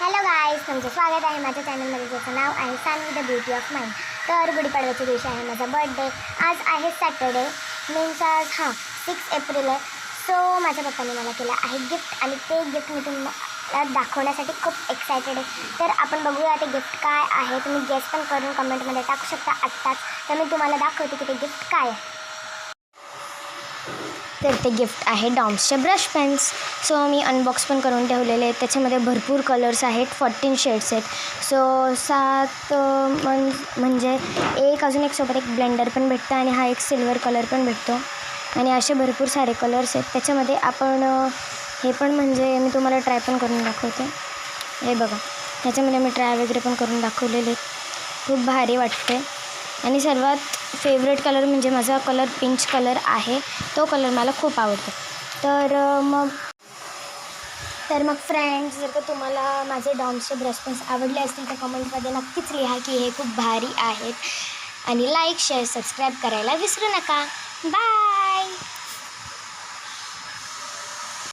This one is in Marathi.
हॅलो गाईज, तुमचं स्वागत आहे माझ्या चॅनलमध्ये, ज्याचं नाव आहे Sanvi the beauty of mind. तर गुढीपाडव्याच्या दिवशी आहे माझा बर्थडे. आज आहे सॅटर्डे, मीन्स आज 6 एप्रिल आहे. सो माझ्या पप्पाने मला केलं आहे गिफ्ट आणि ते गिफ्ट मी तुम्हाला दाखवण्यासाठी खूप एक्सायटेड आहे. तर आपण बघूया ते गिफ्ट काय आहे. तुम्ही गेस पण करून कमेंटमध्ये टाकू शकता आत्ताच. तर मी तुम्हाला दाखवते की ते गिफ्ट काय आहे. तर ते गिफ्ट आहे डॉम्सचे ब्रश पेन्स. सो मी अनबॉक्स पण करून ठेवलेले आहेत. त्याच्यामध्ये भरपूर कलर्स आहेत, 14 शेड्स आहेत. सो 7 म्हणजे अजून एक सोबत एक ब्लेंडर पण भेटतं आणि हा एक सिल्वर कलर पण भेटतो आणि असे भरपूर सारे कलर्स आहेत. त्याच्यामध्ये आपण हे पण म्हणजे मी तुम्हाला ट्राय पण करून दाखवते. हे बघा, ह्याच्यामध्ये मी ट्राय वगैरे पण करून दाखवलेले. खूप भारी वाटते आणि सर्वात फेवरेट कलर म्हणजे माझा कलर पिंच कलर आहे. तो कलर मला खूप आवडतो. तर मग फ्रेंड्स, जर का तुम्हाला माझे डॉम्सचे ब्रश पेन्स आवडले असतील तर कमेंटमध्ये नक्कीच लिहा की हे खूप भारी आहेत आणि लाईक, शेअर, सबस्क्राईब करायला विसरू नका. बाय.